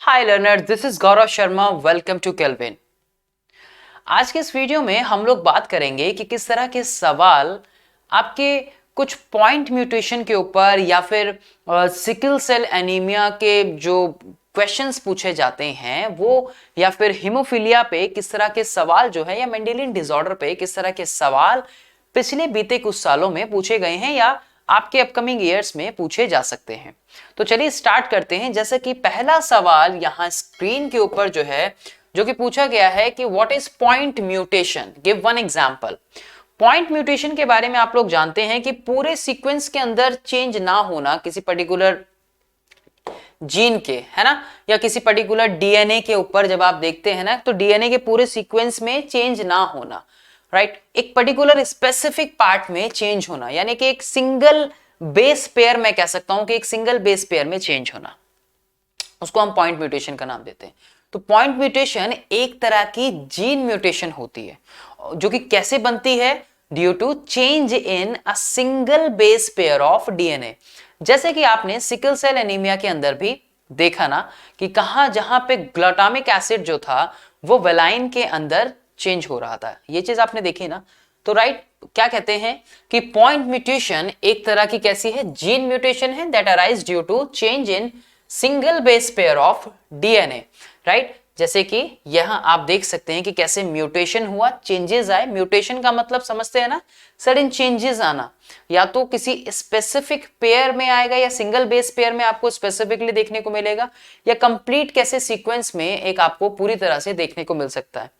Hi learner, this is Gaurav Sharma. Welcome to Kelvin. आज के इस वीडियो में हम लोग बात करेंगे कि किस तरह के सवाल आपके कुछ पॉइंट म्यूटेशन के ऊपर या फिर सिकल सेल एनीमिया के जो क्वेश्चंस पूछे जाते हैं वो, या फिर हीमोफीलिया पे किस तरह के सवाल जो है, या मेंडेलियन डिसऑर्डर पे किस तरह के सवाल पिछले बीते कुछ सालों में पूछे गए हैं या आपके अपकमिंग ईयर्स में पूछे जा सकते हैं। तो चलिए स्टार्ट करते हैं। जैसे कि पहला सवाल यहाँ स्क्रीन के ऊपर जो है, जो कि पूछा गया है कि what is point mutation, give one example. Point mutation के बारे में आप लोग जानते हैं कि पूरे सीक्वेंस के अंदर चेंज ना होना किसी पर्टिकुलर जीन के, है ना, या किसी पर्टिकुलर डीएनए के ऊपर जब आप देखते हैं ना, तो डीएनए के पूरे सीक्वेंस में चेंज ना होना, राइट, एक पर्टिकुलर स्पेसिफिक पार्ट में चेंज होना, यानी कि एक सिंगल बेस पेयर, मैं कह सकता हूं कि एक सिंगल बेस पेयर में चेंज होना, उसको हम पॉइंट म्यूटेशन का नाम देते हैं। तो पॉइंट म्यूटेशन एक तरह की जीन म्यूटेशन होती है, जो कि कैसे बनती है, due to change in a single base pair of DNA. जैसे कि आपने सिकल सेल एनीमिया के अंदर भी देखा ना कि कहां जहां पे ग्लूटामिक एसिड जो था वो वेलाइन के अंदर चेंज हो रहा था, ये चीज आपने देखी ना। तो राइट, क्या कहते हैं कि पॉइंट म्यूटेशन एक तरह की कैसी है, जीन म्यूटेशन है, that arise due to change in single base pair of DNA, right. जैसे कि यहां आप देख सकते हैं कि कैसे म्यूटेशन हुआ, चेंजेस आए। म्यूटेशन का मतलब समझते हैं ना, सडन चेंजेस आना, या तो किसी स्पेसिफिक पेयर में आएगा या सिंगल बेस पेयर में आपको स्पेसिफिकली देखने को मिलेगा, या कंप्लीट कैसे सीक्वेंस में एक आपको पूरी तरह से देखने को मिल सकता है,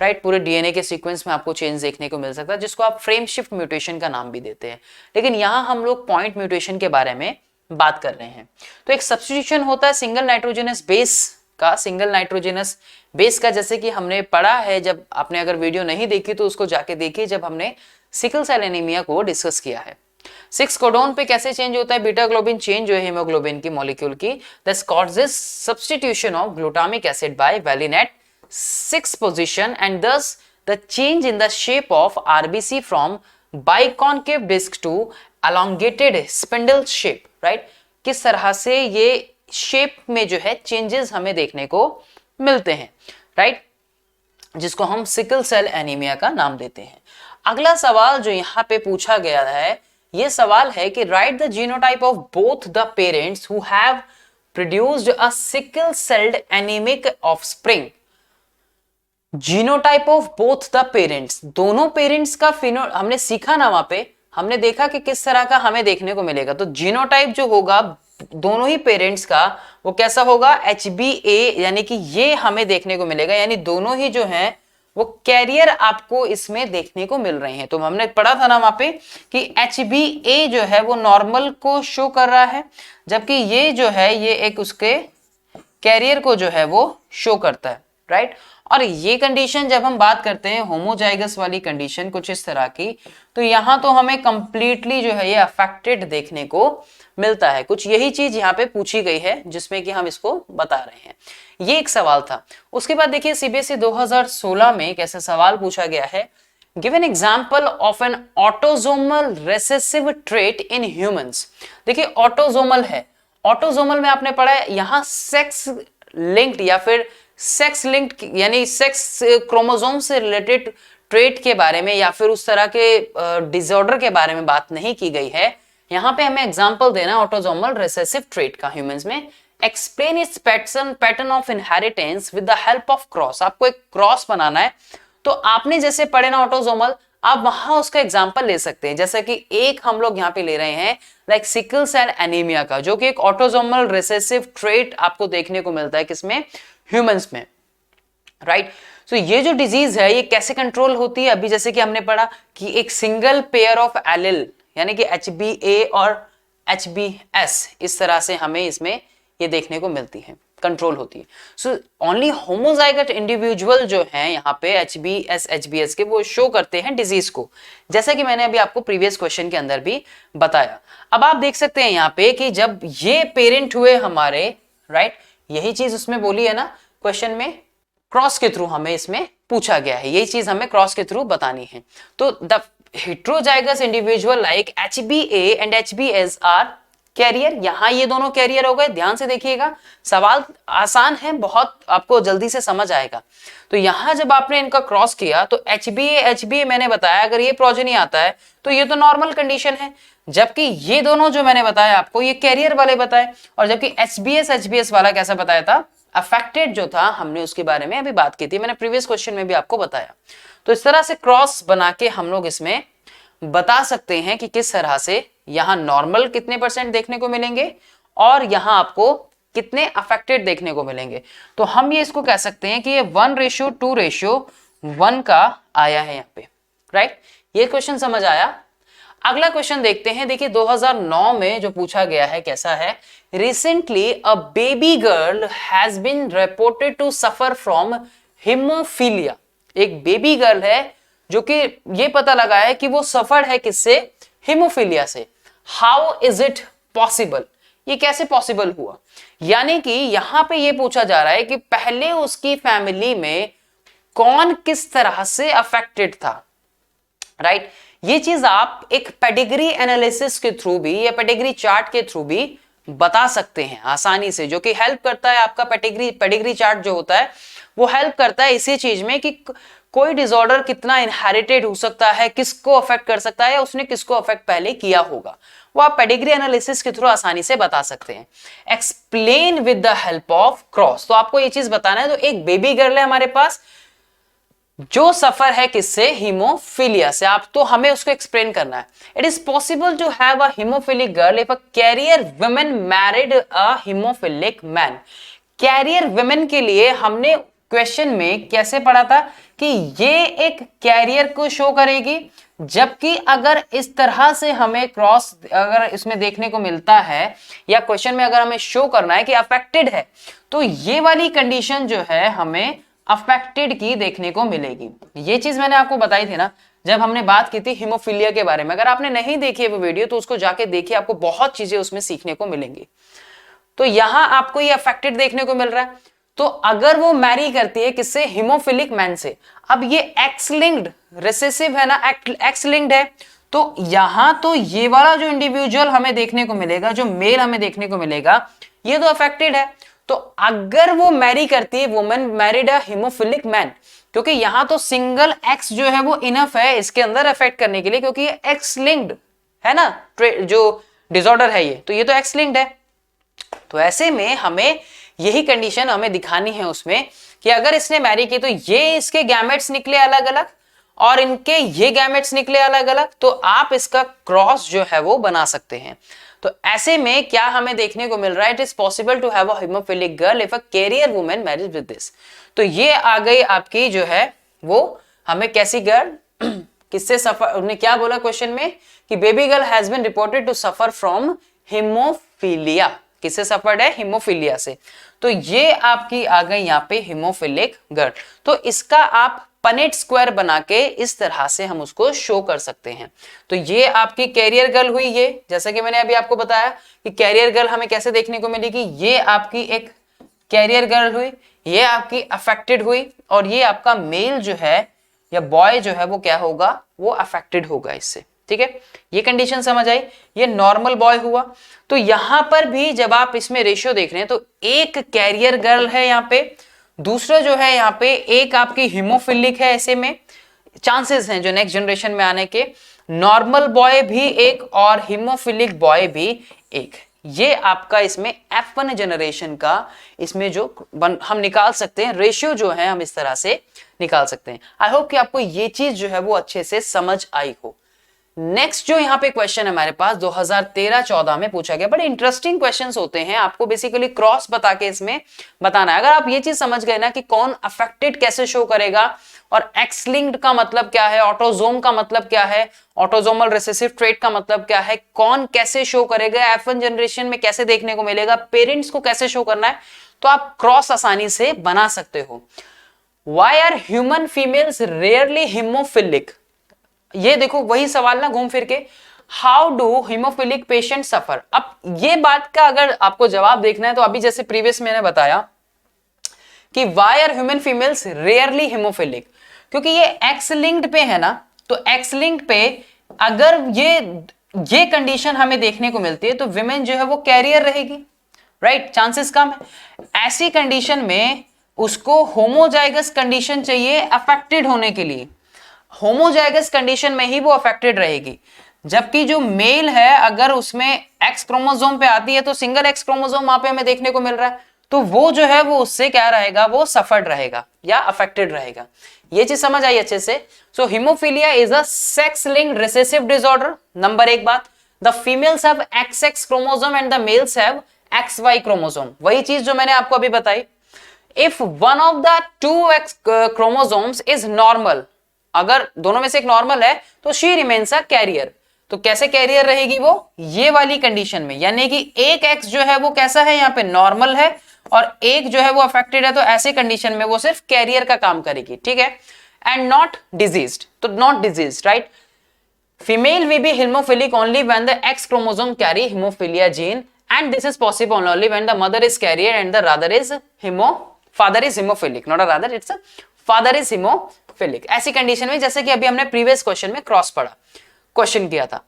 राइट। पूरे डीएनए के सीक्वेंस में आपको चेंज देखने को मिल सकता है, जिसको आप फ्रेम शिफ्ट म्यूटेशन का नाम भी देते हैं। लेकिन यहां हम लोग पॉइंट म्यूटेशन के बारे में बात कर रहे हैं। तो एक सब्स्टिट्यूशन होता है सिंगल नाइट्रोजनस बेस का, सिंगल नाइट्रोजनस बेस का, जैसे कि हमने पढ़ा है। जब आपने अगर वीडियो नहीं देखी तो उसको जाके देखिए, जब हमने सिकल सेल एनीमिया को डिस्कस किया है। 6 कोडोन पे कैसे चेंज होता है, बीटा ग्लोबिन चेंज जो है हीमोग्लोबिन की मॉलिक्यूल की, that causes substitution of glutamic acid by valine at 6 position and thus the change in the shape of RBC from biconcave disc to elongated spindle shape, right. किस तरह से ये shape में जो है चेंजेस हमें देखने को मिलते हैं, राइट, जिसको हम सिकल सेल एनीमिया का नाम देते हैं। अगला सवाल जो यहां पे पूछा गया है, ये सवाल है कि right the genotype of both the parents who have produced a sickle sailed anaemic offspring. Genotype of both the parents, दोनों पेरेंट्स का फिनो हमने सीखा ना, वहां पे हमने देखा कि किस तरह का हमें देखने को मिलेगा। तो जीनोटाइप जो होगा दोनों ही पेरेंट्स का, वो कैसा होगा, HBA, यानी कि ये हमें देखने को मिलेगा, यानी दोनों ही जो हैं वो कैरियर आपको इसमें देखने को मिल रहे हैं। तो हमने पढ़ा था ना वहां पे कि HBA जो है वो नॉर्मल को शो कर रहा है, जबकि ये जो है ये एक उसके कैरियर को जो है वो शो करता है, राइट। और ये कंडीशन जब हम बात करते हैं होमोजाइगस वाली कंडीशन कुछ इस तरह की, तो यहां तो हमें कंप्लीटली जो है ये अफेक्टेड देखने को मिलता है। कुछ यही चीज यहाँ पे पूछी गई है जिसमें कि हम इसको बता रहे हैं। ये एक सवाल था। उसके बाद देखिए सीबीएसई 2016 में एक ऐसा सवाल पूछा गया है, give an example of N autosomal recessive trait in humans. देखिए ऑटोसोमल है, ऑटोसोमल में आपने पढ़ा है यहां सेक्स लिंक्ड या फिर सेक्स लिंक्ड, यानी सेक्स क्रोमोसोम से रिलेटेड ट्रेट के बारे में या फिर उस तरह के डिसऑर्डर के बारे में बात नहीं की गई है। यहां पे हमें एग्जांपल देना है ऑटोसोमल रिसेसिव ट्रेट का ह्यूमंस में। Explain it's pattern of inheritance with the help of cross. आपको एक क्रॉस बनाना है, तो आपने जैसे पढ़े ना ऑटोसोमल, आप वहां उसका एग्जांपल ले सकते हैं। जैसे कि एक हम लोग यहाँ पे ले रहे हैं लाइक सिकल सेल एनीमिया का, जो कि एक ऑटोसोमल रिसेसिव ट्रेट आपको देखने को मिलता है किसमें, ह्यूमंस में, राइट। सो ये जो डिजीज है ये कैसे कंट्रोल होती है, अभी जैसे कि हमने पढ़ा कि एक सिंगल पेयर ऑफ एलिल, यानी कि HBA और HBS, इस तरह से हमें इसमें ये देखने को मिलती है, कंट्रोल होती है। सो ओनली होमोजाइगस इंडिविजुअल जो हैं यहाँ पे HBS HBS के, वो शो करते हैं डिजीज को, जैसा कि मैंने अभी आपको प्रीवियस क्वेश्चन के अंदर भी बताया। अब आप देख सकते हैं यहाँ पे कि जब ये पेरेंट हुए हमारे, राइट, यही चीज उसमें बोली है ना क्वेश्चन में, क्रॉस के थ्रू हमें इसमें पूछा गया है, यही चीज हमें क्रॉस के थ्रू बतानी है। तो the heterozygous individual like HBA and HBS are carrier, यहां ये दोनों कैरियर हो गए। ध्यान से देखिएगा, सवाल आसान है बहुत, आपको जल्दी से समझ आएगा। तो यहां जब आपने इनका क्रॉस किया तो HBA मैंने बताया अगर ये प्रोजेनी आता है तो ये तो नॉर्मल कंडीशन है, जबकि ये दोनों जो मैंने बताया आपको ये कैरियर वाले बताए, और जबकि HBS वाला कैसा बताया था, अफेक्टेड जो था, हमने उसके बारे में अभी बात की थी, मैंने प्रीवियस क्वेश्चन में भी आपको बताया। तो इस तरह से क्रॉस बना के हम लोग इसमें बता सकते हैं कि किस तरह से यहां नॉर्मल कितने % देखने को मिलेंगे और यहां आपको कितने अफेक्टेड देखने को मिलेंगे। तो हम ये इसको कह सकते हैं कि ये 1:2:1 का आया है यहाँ पे, राइट। ये क्वेश्चन समझ आया। अगला क्वेश्चन देखते हैं। देखिए 2009 में जो पूछा गया है कैसा है, recently a baby girl has been reported to suffer from haemophilia. एक बेबी गर्ल है जो कि ये पता लगा है कि वो सफर है किससे, हीमोफीलिया से। हाउ इज इट पॉसिबल, ये कैसे पॉसिबल हुआ, यानी कि यहां पे ये पूछा जा रहा है कि पहले उसकी फैमिली में कौन किस तरह से अफेक्टेड था, राइट। ये चीज आप एक पेडिग्री एनालिसिस के थ्रू भी या पेडिग्री चार्ट के थ्रू भी बता सकते हैं आसानी से, जो कि हेल्प करता है। आपका पेडिग्री चार्ट जो होता है वो हेल्प करता है इसी चीज में कि कोई डिसऑर्डर कितना इनहेरिटेड हो सकता है, किसको अफेक्ट कर सकता है, या उसने किसको अफेक्ट पहले किया होगा, वो आप पेडिग्री एनालिसिस के थ्रू आसानी से बता सकते हैं। Explain with the help of cross, तो आपको ये चीज बताना है। तो एक बेबी गर्ल है हमारे पास जो सफर है किससे, हीमोफीलिया से, आप तो हमें उसको एक्सप्लेन करना है। It is possible to have a haemophilic girl if a carrier women married a haemophilic man. Carrier women के लिए हमने क्वेश्चन में कैसे पढ़ा था कि ये एक कैरियर को शो करेगी, जबकि अगर इस तरह से हमें क्रॉस अगर इसमें देखने को मिलता है या क्वेश्चन में अगर हमें शो करना है कि अफेक्टेड है, तो ये वाली कंडीशन जो है हमें अफेक्टेड की देखने को मिलेगी। ये चीज मैंने आपको बताई थी ना जब हमने बात की थी हीमोफीलिया के बारे में। अगर आपने नहीं देखी है वो वीडियो तो उसको जाके देखिए, आपको बहुत चीजें उसमें सीखने को मिलेंगी। तो यहां आपको ये अफेक्टेड देखने को मिल रहा है। तो अगर वो मैरी करती है किससे, हीमोफिलिक मैन से, अब ये एक्स लिंक्ड रिसेसिव है ना, एक्स लिंक्ड है, तो यहां तो ये वाला जो इंडिविजुअल हमें देखने को मिलेगा, जो मेल हमें देखने को मिलेगा, ये तो अफेक्टेड है। तो अगर वो मैरी करती है, women married a haemophilic man, क्योंकि यहां तो सिंगल एक्स जो है वो इनफ है इसके अंदर अफेक्ट करने के लिए, क्योंकि ये एक्स लिंक्ड है ना, जो डिसऑर्डर है ये, तो ये तो एक्स लिंक्ड है। तो ऐसे में हमें यही कंडीशन हमें दिखानी है उसमें कि अगर इसने मैरी की तो ये इसके गैमेट्स निकले अलग अलग और इनके ये गैमेट्स निकले अलग अलग, तो आप इसका क्रॉस जो है वो बना सकते हैं। तो ऐसे में क्या हमें देखने को मिल रहा है, it is possible to have a haemophilic girl if a carrier women marriage with this. तो ये आ गई आपकी जो है वो हमें कैसी गर्ल किससे सफर, उन्होंने क्या बोला क्वेश्चन में कि baby girl has been reported to suffer from haemophilia. किससे सफर्ड है, हीमोफीलिया से। तो ये आपकी आ गई यहाँ पे हीमोफिलिक गर्ल। तो इसका आप पनेट स्क्वायर बना के इस तरह से हम उसको शो कर सकते हैं। तो ये आपकी कैरियर गर्ल हुई, ये जैसे कि मैंने अभी आपको बताया कि कैरियर गर्ल हमें कैसे देखने को मिलेगी, ये आपकी एक कैरियर गर्ल हुई, ये आपकी अफेक्टेड हुई, और ये आपका मेल जो है या बॉय जो है वो क्या होगा, वो अफेक्टेड होगा इससे। ठीक है, ये कंडीशन समझ आई। ये नॉर्मल बॉय हुआ। तो यहां पर भी जब आप इसमें रेशियो देख रहे हैं तो एक कैरियर गर्ल है यहाँ पे, दूसरा जो है यहाँ पे एक आपकी हीमोफिलिक है, ऐसे में चांसेस हैं जो नेक्स्ट जनरेशन में आने के, नॉर्मल बॉय भी एक और हीमोफिलिक बॉय भी एक। ये आपका इसमें F1 जनरेशन का इसमें जो हम निकाल सकते हैं रेशियो जो है हम इस तरह से निकाल सकते हैं। आई होप कि आपको ये चीज जो है वो अच्छे से समझ आई हो। नेक्स्ट जो यहाँ पे क्वेश्चन है हमारे पास 2013-14 में पूछा गया, बड़े इंटरेस्टिंग क्वेश्चंस होते हैं। आपको बेसिकली क्रॉस बता के इसमें बताना है। अगर आप ये चीज समझ गए ना कि कौन अफेक्टेड कैसे शो करेगा और एक्स लिंक्ड का मतलब क्या है, ऑटोजोम का मतलब क्या है, ऑटोजोमल रिसेसिव ट्रेट का मतलब क्या है, कौन कैसे शो करेगा, F1 जनरेशन में कैसे देखने को मिलेगा, पेरेंट्स को कैसे शो करना है, तो आप क्रॉस आसानी से बना सकते हो। Why are human females rarely haemophilic, ये देखो वही सवाल ना घूम फिर के, how do haemophilic patient suffer. अब ये बात का अगर आपको जवाब देखना है तो अभी जैसे प्रीवियस मैंने बताया कि why are human females rarely haemophilic, क्योंकि ये एक्स लिंक्ड पे है ना, तो एक्स लिंक्ड पे अगर ये ये कंडीशन हमें देखने को मिलती है तो विमेन जो है वो कैरियर रहेगी, राइट, चांसेस कम है। ऐसी कंडीशन में उसको होमोजाइगस कंडीशन चाहिए अफेक्टेड होने के लिए, होमोजाइगस कंडीशन में ही वो अफेक्टेड रहेगी। जबकि जो मेल है अगर उसमें एक्स क्रोमोसोम पे आती है तो सिंगल एक्स क्रोमोसोम वहां पे हमें देखने को मिल रहा है, तो वो जो है वो उससे क्या रहेगा, वो सफर्ड रहेगा या अफेक्टेड रहेगा। ये चीज समझ आई अच्छे से। So haemophilia is a sex linked recessive disorder. Number एक बात, the females have XX chromosome and the males have XY chromosome. वही चीज जो मैंने आपको अभी बताई। If one of the 2X chromosomes is normal, अगर दोनों में से एक नॉर्मल है तो शी रिमेन्स अ कैरियर। तो कैसे कैरियर रहेगी वो, ये वाली कंडीशन में, यानी कि एक X जो है वो कैसा है, यहाँ पे नॉर्मल है और एक जो है वो अफेक्टेड है, तो ऐसे कंडीशन में वो सिर्फ कैरियर का काम करेगी, ठीक है। एंड नॉट डिजीज्ड, तो not diseased, right. Female may be hemophilic only when the X chromosome carry hemophilia gene, and this is possible only when the mother is carrier and the father is hemophilic, not a rather, it's a father is hemophilic। ऐसी condition में, जैसे कि अभी हमने previous question में cross पढ़ा, question किया था,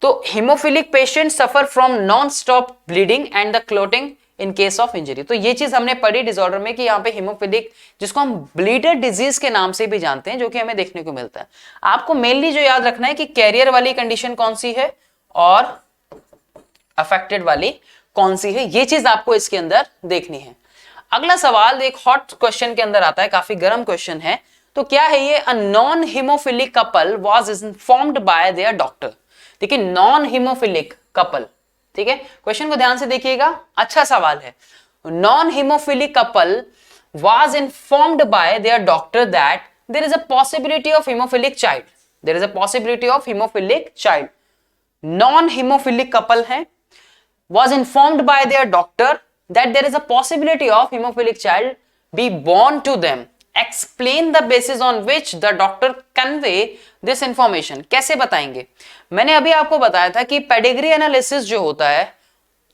तो hemophilic patients suffer from non-stop bleeding and the clotting in case of injury. तो ये चीज हमने पढ़ी डिसऑर्डर में कि यहाँ पे हीमोफिलिक, जिसको हम ब्लीडर डिजीज के नाम से भी जानते हैं, जो कि हमें देखने को मिलता है। आपको मेनली जो याद रखना है कि कैरियर वाली कंडीशन कौन सी है और अफेक्टेड वाली कौन सी है, ये चीज आपको इसके अंदर देखनी है। अगला सवाल एक हॉट क्वेश्चन के अंदर आता है, काफी गर्म क्वेश्चन है। तो क्या है ये, a non haemophilic couple was informed by their doctor. देखिए नॉन हीमोफिलिक कपल, ठीक है, क्वेश्चन को ध्यान से देखिएगा, अच्छा सवाल है। Non haemophilic couple was informed by their doctor that there is a possibility of haemophilic child, there is a possibility of haemophilic child. Non haemophilic couple है, was informed by their doctor that there is a possibility of hemophilic child be born to them। Explain the basis on which the doctor convey this information। कैसे बताएंगे, मैंने अभी आपको बताया था कि pedigree analysis जो होता है,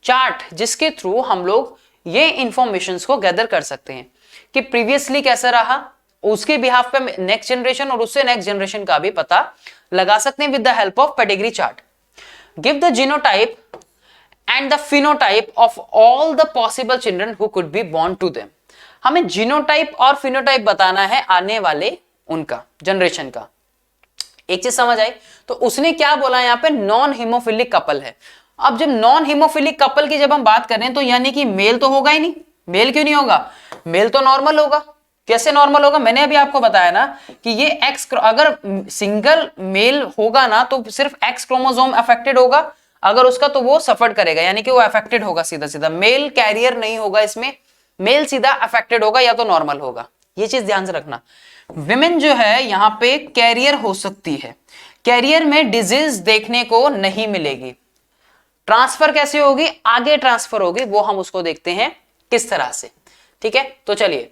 चार्ट जिसके थ्रू हम लोग ये इंफॉर्मेशंस को गैदर कर सकते हैं कि प्रीवियसली कैसा रहा, उसके बिहाफ पे नेक्स्ट जनरेशन और उससे नेक्स्ट जनरेशन का भी पता लगा सकते हैं with the help of pedigree chart. Give the genotype and the phenotype of all the possible children who could be born to them। हमें जीनोटाइप और फिनोटाइप बताना है आने वाले उनका जनरेशन का। एक चीज समझ आई, तो उसने क्या बोला यहाँ पे, नॉन हीमोफिलिक कपल है। अब जब नॉन हीमोफिलिक कपल की जब हम बात करें तो यानी कि मेल तो होगा ही नहीं। मेल क्यों नहीं होगा, मेल तो नॉर्मल होगा। कैसे नॉर्मल होगा, मैंने अभी आपको बताया ना कि ये एक्स, अगर सिंगल मेल होगा ना तो सिर्फ एक्स क्रोमोसोम अफेक्टेड होगा, अगर उसका तो वो सफर करेगा, यानी कि वो अफेक्टेड होगा सीधा सीधा। मेल कैरियर नहीं होगा इसमें, मेल सीधा अफेक्टेड होगा या तो नॉर्मल होगा। ये चीज ध्यान से रखना। विमेन जो है यहाँ पे कैरियर हो सकती है, कैरियर में डिजीज देखने को नहीं मिलेगी। ट्रांसफर कैसे होगी, आगे ट्रांसफर होगी, वो हम उसको देखते हैं किस तरह से, ठीक है। तो चलिए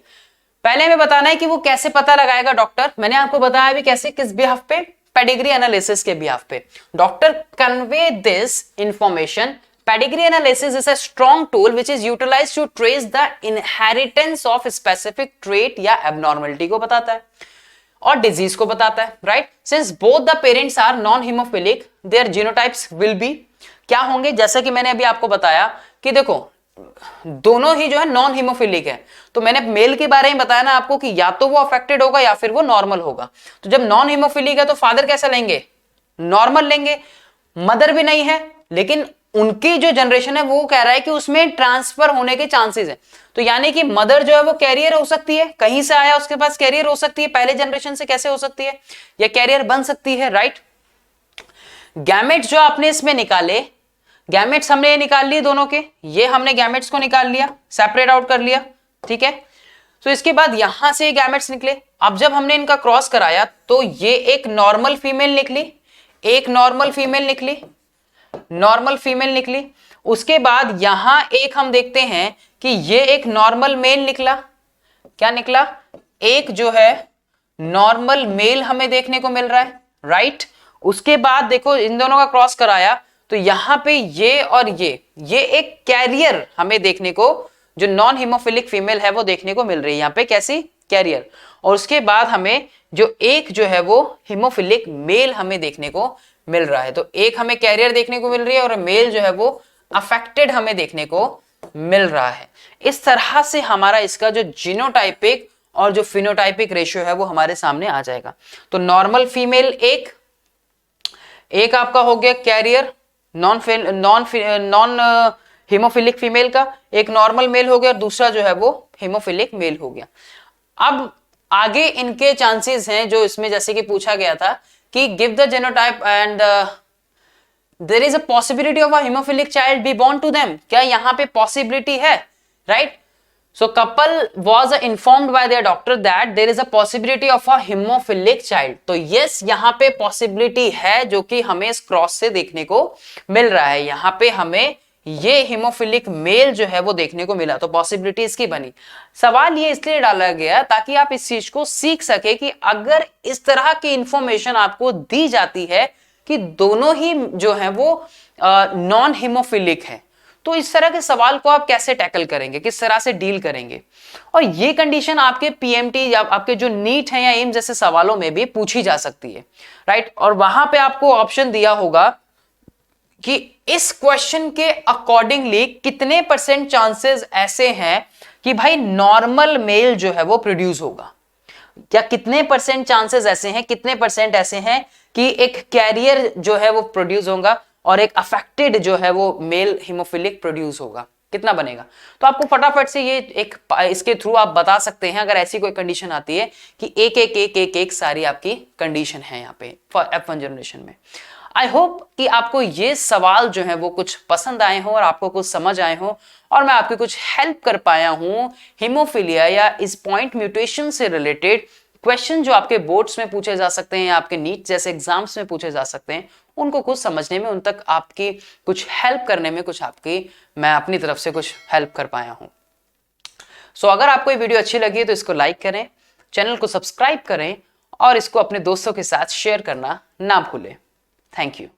पहले हमें बताना है कि वो कैसे पता लगाएगा डॉक्टर। मैंने आपको बताया भी कैसे, किस बिहाफ पे, पेडिग्री एनालिसिस के बिहाफ पे। Doctor convey this information. Pedigree analysis is a strong tool which is utilised to trace the inheritance of specific trait या एबनॉर्मलिटी को बताता है और डिजीज को बताता है, right. Since both the parents are non haemophilic, their genotypes will be क्या होंगे, जैसा कि मैंने अभी आपको बताया कि देखो दोनों ही जो है नॉन हीमोफिलिक है, तो मैंने मेल के बारे में बताया ना आपको कि या तो वो अफेक्टेड होगा या फिर वो नॉर्मल होगा। तो जब नॉन हीमोफिलिक है तो फादर कैसा लेंगे, नॉर्मल लेंगे। मदर भी नहीं है, लेकिन उनकी जो जनरेशन है वो कह रहा है कि उसमें ट्रांसफर होने के चांसेस है, तो यानी कि मदर जो है वो कैरियर हो सकती है, कहीं से आया उसके पास कैरियर हो सकती है, पहले जनरेशन से कैसे हो सकती है, या कैरियर बन सकती है, राइट। गैमेट जो आपने इसमें निकाले, गैमेट्स हमने ये निकाल लिए दोनों के, ये हमने गैमेट्स को निकाल लिया, सेपरेट आउट कर लिया, ठीक है। तो इसके बाद यहां से गैमेट्स निकले। अब जब हमने इनका क्रॉस कराया तो ये एक नॉर्मल फीमेल निकली, एक नॉर्मल फीमेल निकली, नॉर्मल फीमेल निकली। उसके बाद यहां एक हम देखते हैं कि ये एक नॉर्मल मेल निकला। क्या निकला, एक जो है नॉर्मल मेल हमें देखने को मिल रहा है, राइट। उसके बाद देखो इन दोनों का क्रॉस कराया तो यहां पे ये और ये एक कैरियर हमें देखने को, जो नॉन हीमोफिलिक फीमेल है वो देखने को मिल रही है यहां पे, कैसी, कैरियर। और उसके बाद हमें जो एक जो है वो हीमोफिलिक मेल हमें देखने को मिल रहा है। तो एक हमें कैरियर देखने को मिल रही है और मेल जो है वो अफेक्टेड हमें देखने को मिल रहा है। इस तरह से हमारा इसका जो जीनोटाइपिक और जो फिनोटाइपिक रेशियो है वो हमारे सामने आ जाएगा। तो नॉर्मल फीमेल एक आपका हो गया कैरियर नॉन हीमोफिलिक फीमेल का, एक नॉर्मल मेल हो गया और दूसरा जो है वो हीमोफिलिक मेल हो गया। अब आगे इनके चांसेस हैं जो इसमें जैसे कि पूछा गया था कि give the genotype and there is a possibility of a haemophilic child be born to them. क्या यहां पे पॉसिबिलिटी है? Right. So couple was informed by their doctor that there is a possibility of a hemophilic child। तो yes, यहाँ पे possibility है जो कि हमें इस क्रॉस से देखने को मिल रहा है। यहाँ पे हमें ये हीमोफिलिक मेल जो है वो देखने को मिला, तो पॉसिबिलिटी इसकी बनी। सवाल ये इसलिए डाला गया ताकि आप इस चीज को सीख सके कि अगर इस तरह की इंफॉर्मेशन आपको दी जाती है कि दोनों ही जो है वो नॉन हीमोफिलिक है, तो इस तरह के सवाल को आप कैसे टैकल करेंगे, किस तरह से डील करेंगे। और ये कंडीशन आपके पीएमटी या आपके जो नीट है या एम जैसे सवालों में भी पूछी जा सकती है। राइट। और वहां पे आपको ऑप्शन दिया होगा कि इस क्वेश्चन के अकॉर्डिंगली कितने % चांसेस ऐसे हैं कि भाई नॉर्मल मेल जो है वो प्रोड्यूस होगा, या कितने % चांसेस ऐसे हैं, कितने % ऐसे हैं कि एक कैरियर जो है वो प्रोड्यूस होगा और एक अफेक्टेड जो है वो मेल हीमोफिलिक प्रोड्यूस होगा, कितना बनेगा। तो आपको फटाफट से ये एक इसके थ्रू आप बता सकते हैं अगर ऐसी कोई कंडीशन आती है कि एक एक एक एक एक सारी आपकी कंडीशन है यहाँ पे F1 जनरेशन में। आई होप कि आपको ये सवाल जो है वो कुछ पसंद आए हो और आपको कुछ समझ आए हो और मैं आपकी कुछ हेल्प कर पाया हूं हीमोफिलिया या इस पॉइंट म्यूटेशन से रिलेटेड क्वेश्चन जो आपके बोर्ड्स में पूछे जा सकते हैं या आपके नीट जैसे एग्जाम्स में पूछे जा सकते हैं, उनको कुछ समझने में, उन तक आपकी कुछ हेल्प करने में कुछ मैं अपनी तरफ से कुछ हेल्प कर पाया हूं। सो अगर आपको ये वीडियो अच्छी लगी है तो इसको लाइक करें, चैनल को सब्सक्राइब करें और इसको अपने दोस्तों के साथ शेयर करना ना भूलें। Thank you.